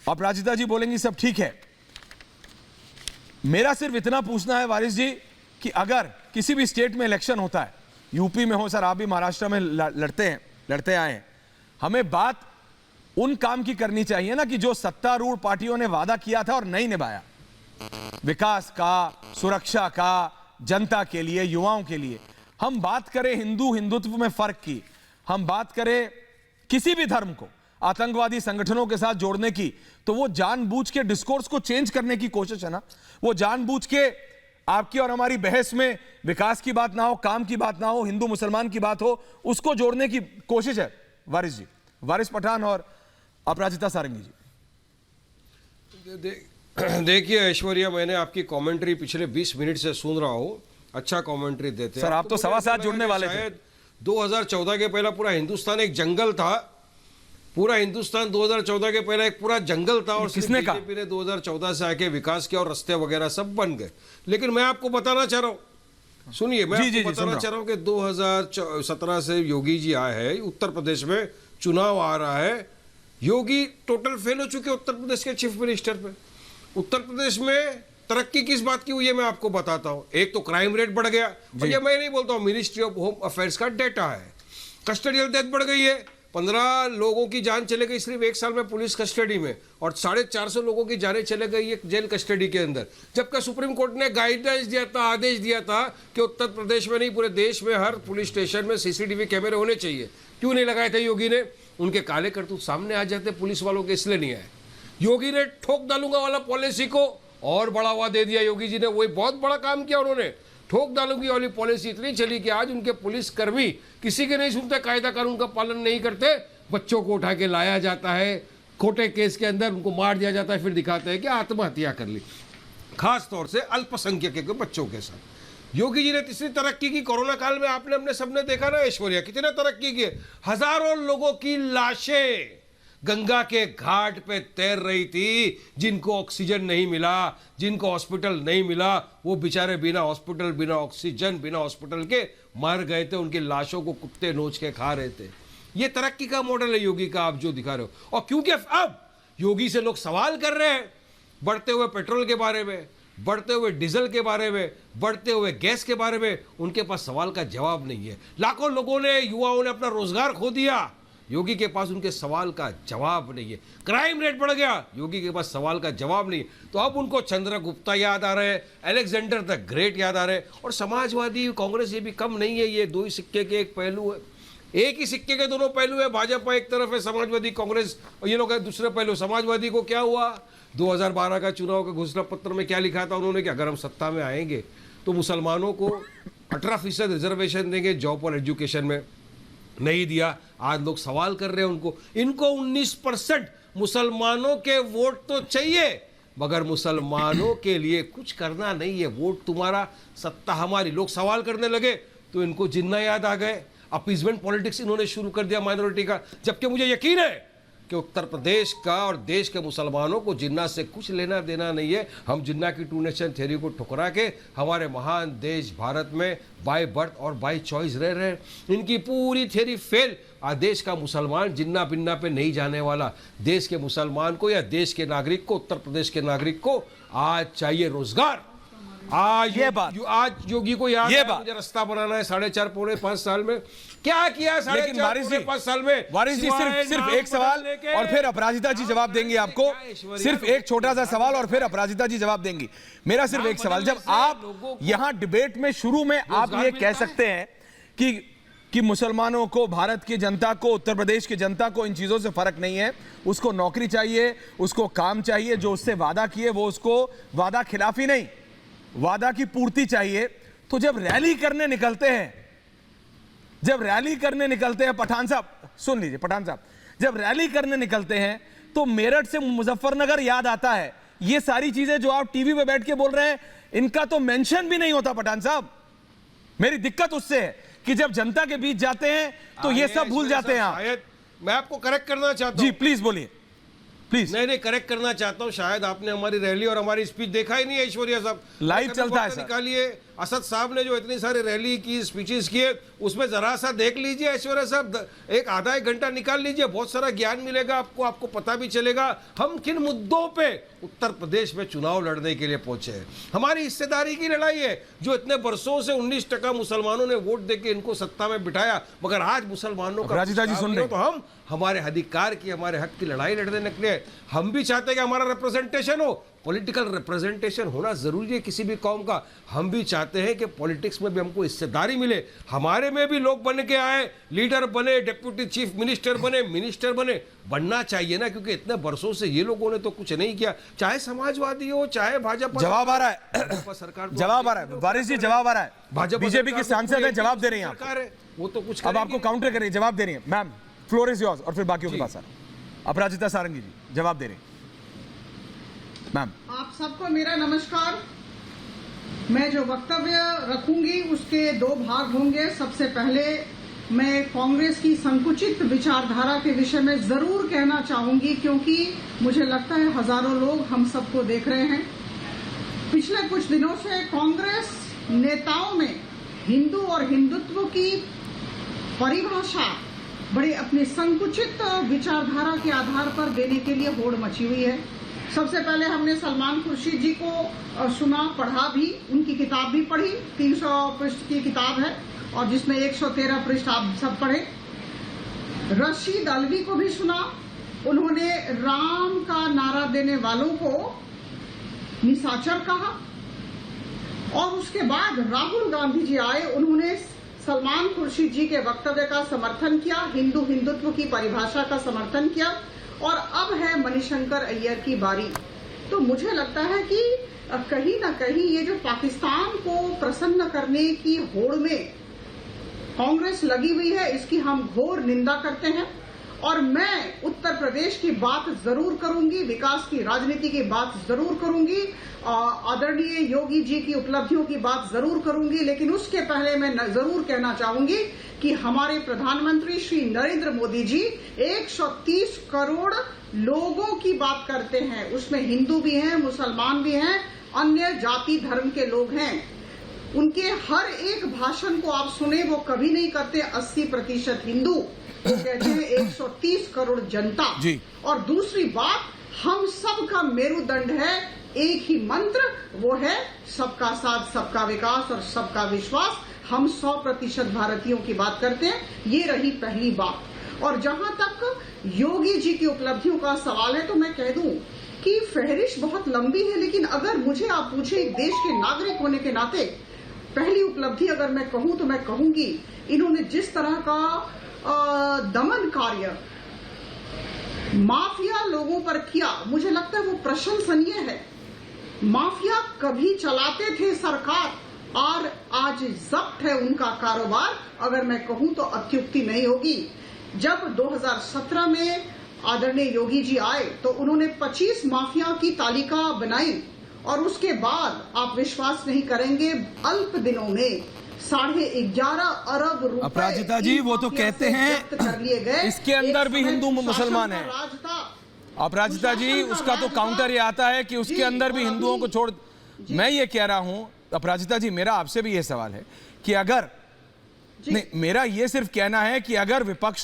अपराजिता जी बोलेंगी सब ठीक है। मेरा सिर्फ इतना पूछना है वारिस जी कि अगर किसी भी स्टेट में इलेक्शन होता है, यूपी में हो, सर आप भी महाराष्ट्र में लड़ते आए हैं, हमें बात उन काम की करनी चाहिए ना कि जो सत्तारूढ़ पार्टियों ने वादा किया था और नहीं निभाया, विकास का, सुरक्षा का, जनता के लिए, युवाओं के लिए। हम बात करें हिंदुत्व में फर्क की, हम बात करें किसी भी धर्म को आतंकवादी संगठनों के साथ जोड़ने की, तो वो जानबूझ के डिस्कोर्स को चेंज करने की कोशिश है ना। वो जानबूझ के आपकी और हमारी बहस में विकास की बात ना हो, काम की बात ना हो, हिंदू मुसलमान की बात हो, उसको जोड़ने की कोशिश है। वारिस जी, वारिस पठान और अपराजिता सारंगी जी। देखिए ऐश्वर्या, मैंने आपकी कमेंट्री पिछले 20 मिनट से सुन रहा हूं, अच्छा कमेंट्री देते हैं सर। आप तो 7:15 जुड़ने वाले थे। 2014 के पहला पूरा हिंदुस्तान एक जंगल था, पूरा हिंदुस्तान 2014 के पहले एक पूरा जंगल था, और किसने कहा? बीजेपी ने 2014 से आके विकास किया और रास्ते वगैरह सब बन गए। लेकिन मैं आपको बताना चाह रहा हूं, सुनिए, मैं आपको बताना चाह रहा हूं कि 2017 से योगी जी आए हैं, उत्तर प्रदेश में चुनाव आ रहा है, योगी टोटल फेल हो चुके उत्तर प्रदेश के चीफ मिनिस्टर पे। उत्तर प्रदेश में तरक्की किस बात की हुई है मैं आपको बताता हूं। एक तो क्राइम रेट बढ़ गया, और ये मैं नहीं बोलता हूं, मिनिस्ट्री ऑफ होम अफेयर्स का डेटा है। कस्टडियल डेथ बढ़ गई है, 15 लोगों की जान चले गई सिर्फ 1 साल में पुलिस कस्टडी में, और 450 लोगों की जानें चले गई है जेल कस्टडी के अंदर। जबकि सुप्रीम कोर्ट ने गाइडेंस दिया था, आदेश दिया था कि उत्तर प्रदेश में नहीं पूरे देश में हर पुलिस स्टेशन में सीसीटीवी कैमरे होने चाहिए। क्यों नहीं लगाए थे योगी ने? उनके काले करतूत सामने आ जाते पुलिस वालों के, इसलिए नहीं आए। योगी ने ठोक डालूंगा वाला पॉलिसी को और बढ़ावा दे दिया। योगी जी ने वही बहुत बड़ा काम किया, उन्होंने ठोक डालूंगी वाली पॉलिसी इतनी चली कि आज उनके पुलिसकर्मी किसी के नहीं सुनते, कायदा कानून का पालन नहीं करते, बच्चों को उठा के लाया जाता है, खोटे केस के अंदर उनको मार दिया जाता है, फिर दिखाते हैं कि आत्महत्या कर ली, खास तौर से अल्पसंख्यक के बच्चों के साथ। योगी जी ने तीसरी तरक्की की कोरोना काल में, आपने हमने सबने देखा ना ऐश्वर्या, कितने तरक्की की। हजारों लोगों की लाशें गंगा के घाट पे तैर रही थी, जिनको ऑक्सीजन नहीं मिला, जिनको हॉस्पिटल नहीं मिला, वो बेचारे बिना हॉस्पिटल, बिना ऑक्सीजन, बिना हॉस्पिटल के मर गए थे, उनकी लाशों को कुत्ते नोच के खा रहे थे। ये तरक्की का मॉडल है योगी का, आप जो दिखा रहे हो। और क्योंकि अब योगी से लोग सवाल कर रहे हैं बढ़ते हुए पेट्रोल के बारे में, बढ़ते हुए डीजल के बारे में, बढ़ते हुए गैस के बारे में, उनके पास सवाल का जवाब नहीं है। लाखों लोगों ने, युवाओं ने अपना रोजगार खो दिया, योगी के पास उनके सवाल का जवाब नहीं है। क्राइम रेट बढ़ गया, योगी के पास सवाल का जवाब नहीं। तो अब उनको चंद्रगुप्ता याद आ रहे हैं, अलेक्जेंडर द ग्रेट याद आ रहे हैं, और समाजवादी कांग्रेस ये भी कम नहीं है। ये दो ही सिक्के के एक पहलू है, एक ही सिक्के के दोनों पहलू है। भाजपा एक तरफ है, समाजवादी कांग्रेस, और ये लोग दूसरे पहलू। समाजवादी को क्या हुआ, 2012 का चुनाव के घोषणा पत्र में क्या लिखा था उन्होंने कि अगर हम सत्ता में आएंगे तो मुसलमानों को 18% रिजर्वेशन देंगे जॉब और एजुकेशन में, नहीं दिया। आज लोग सवाल कर रहे हैं उनको, इनको 19% मुसलमानों के वोट तो चाहिए, मगर मुसलमानों के लिए कुछ करना नहीं है। वोट तुम्हारा, सत्ता हमारी। लोग सवाल करने लगे तो इनको जिन्ना याद आ गए, अपीजमेंट पॉलिटिक्स इन्होंने शुरू कर दिया माइनॉरिटी का। जबकि मुझे यकीन है कि उत्तर प्रदेश का और देश के मुसलमानों को जिन्ना से कुछ लेना देना नहीं है। हम जिन्ना की 2 नेशन थ्योरी को ठुकरा के हमारे महान देश भारत में बाय बर्थ और बाय चॉइस रह रहे हैं। इनकी पूरी थ्योरी फेल। आज देश का मुसलमान जिन्ना बिन्ना पे नहीं जाने वाला। देश के मुसलमान को या देश के नागरिक को, उत्तर प्रदेश के नागरिक को आज चाहिए रोजगार। आज योगी को याद है मुझे रास्ता बनाना है 4.5 पौने 5 साल में। क्या किया 4.5 साल में? वारिस जी सिर्फ एक सवाल और फिर अपराजिता जी जवाब देंगी आपको। सिर्फ एक छोटा सा सवाल और फिर अपराजिता जी जवाब देंगी। मेरा सिर्फ एक सवाल, जब आप यहां डिबेट में शुरू में आप ये कह सकते हैं कि मुसलमानों को, भारत की जनता को, उत्तर प्रदेश की जनता को इन चीजों से फर्क नहीं है, उसको नौकरी चाहिए, उसको काम चाहिए, जो उससे वादा किए वो उसको वादा खिलाफी नहीं, वादा की पूर्ति चाहिए। तो जब रैली करने निकलते हैं, पठान साहब सुन लीजिए, पठान साहब जब रैली करने निकलते हैं तो मेरठ से मुजफ्फरनगर याद आता है। ये सारी चीजें जो आप टीवी पे बैठ के बोल रहे हैं, इनका तो मेंशन भी नहीं होता। पठान साहब, मेरी दिक्कत उससे है कि जब जनता के बीच जाते हैं तो ये सब भूल जाते हैं। शायद मैं आपको करेक्ट करना चाहता हूं। जी प्लीज बोलिए, प्लीज। नहीं करेक्ट करना चाहता हूं। शायद आपने हमारी रैली और हमारी स्पीच देखा ही नहीं है ऐश्वर्या साहब। लाइव चलता है सर। निकालिए असद साहब ने जो इतनी सारी रैली की, स्पीचेस किए, उसमें जरा सा देख लीजिए ऐश्वर्या साहब, एक आधा एक घंटा निकाल लीजिए, बहुत सारा ज्ञान मिलेगा आपको, आपको पता भी चलेगा हम किन मुद्दों पे उत्तर प्रदेश में चुनाव लड़ने के लिए पहुंचे हैं। हमारी हिस्सेदारी की लड़ाई है, जो इतने वर्षों से 19% मुसलमानों ने वोट देके इनको सत्ता में बिठाया, मगर आज मुसलमानों का राजीता जी सुन रहे, तो हम हमारे अधिकार की, हमारे हक की लड़ाई लड़ने निकले। हम भी चाहते हैं कि हमारा रिप्रेजेंटेशन हो, पॉलिटिकल रिप्रेजेंटेशन होना जरूरी है किसी भी कौम का। हम भी चाहते हैं कि पॉलिटिक्स में भी हमको हिस्सेदारी मिले, हमारे में भी लोग बन के आए, लीडर बने, डिप्टी चीफ मिनिस्टर बने, मिनिस्टर बने, बनना चाहिए ना, क्योंकि इतने वर्षों से ये लोगों ने तो कुछ नहीं किया, चाहे समाजवादी हो, चाहे भाजपा। जवाब आ रहा है, सरकार जवाब आ रहा है, वारिस जी जवाब आ रहा है, भाजपा बीजेपी के सांसद है, जवाब दे रही हैं आप, सरकार है, वो तो कुछ अब आपको काउंटर कर रही है, जवाब दे रही है। मैम फ्लोर इज योर्स, और फिर बाकियों के पास आ रहा है। अपराजिता सारंगी जी जवाब दे रही हैं। मैम, आप सबको मेरा नमस्कार। मैं जो वक्तव्य रखूंगी उसके दो भाग होंगे। सबसे पहले मैं कांग्रेस की संकुचित विचारधारा के विषय में जरूर कहना चाहूंगी, क्योंकि मुझे लगता है हजारों लोग हम सबको देख रहे हैं। पिछले कुछ दिनों से कांग्रेस नेताओं में हिंदू और हिंदुत्व की परिभाषा बड़ी अपनी संकुचित विचारधारा के आधार पर देने के लिए होड़ मची हुई है। सबसे पहले हमने सलमान खुर्शीद जी को सुना, पढ़ा भी, उनकी किताब भी पढ़ी, 300 पृष्ठ की किताब है और जिसमें 113 पृष्ठ आप सब पढ़े। रशीद अलवी को भी सुना, उन्होंने राम का नारा देने वालों को निशाचर कहा। और उसके बाद राहुल गांधी जी आए, उन्होंने सलमान खुर्शीद जी के वक्तव्य का समर्थन किया, हिंदू हिंदुत्व की परिभाषा का समर्थन किया, और अब है मणिशंकर अय्यर की बारी। तो मुझे लगता है कि कहीं ना कहीं ये जो पाकिस्तान को प्रसन्न करने की होड़ में कांग्रेस लगी हुई है, इसकी हम घोर निंदा करते हैं। और मैं उत्तर प्रदेश की बात जरूर करूंगी, विकास की राजनीति की बात जरूर करूंगी, आदरणीय योगी जी की उपलब्धियों की बात जरूर करूंगी, लेकिन उसके पहले मैं जरूर कहना चाहूंगी कि हमारे प्रधानमंत्री श्री नरेंद्र मोदी जी 130 करोड़ लोगों की बात करते हैं, उसमें हिंदू भी हैं, मुसलमान भी हैं, अन्य जाति धर्म के लोग हैं। उनके हर एक भाषण को आप सुने, वो कभी नहीं करते 80% हिंदू, वो कहते हैं 130 करोड़ जनता जी। और दूसरी बात, हम सबका मेरुदंड है एक ही मंत्र, वो है सबका साथ, सबका विकास और सबका विश्वास। हम 100% भारतीयों की बात करते हैं, ये रही पहली बात। और जहां तक योगी जी की उपलब्धियों का सवाल है, तो मैं कह दूं कि फहरिस्त बहुत लंबी है, लेकिन अगर मुझे आप पूछे एक देश के नागरिक होने के नाते पहली उपलब्धि अगर मैं कहूं तो मैं कहूंगी, इन्होंने जिस तरह का दमन कार्य माफिया लोगों पर किया, मुझे लगता है वो प्रशंसनीय है। माफिया कभी चलाते थे सरकार और आज जब्त है उनका कारोबार, अगर मैं कहूं तो अत्युक्ति नहीं होगी। जब 2017 में आदरणीय योगी जी आए तो उन्होंने 25 माफिया की तालिका बनाई और उसके बाद आप विश्वास नहीं करेंगे, अल्प दिनों में 11.5 अरब रुपए अपराजिता जी वो तो कहते हैं कर लिए गए। इसके अंदर भी हिंदू मुसलमान है। राज था। अपराजिता जी उसका तो काउंटर ये आता है कि उसके अंदर भी हिंदुओं को छोड़। मैं ये कह रहा हूं अपराजिता जी, मेरा आपसे भी ये सवाल है कि अगर नहीं, मेरा ये सिर्फ कहना है कि अगर विपक्ष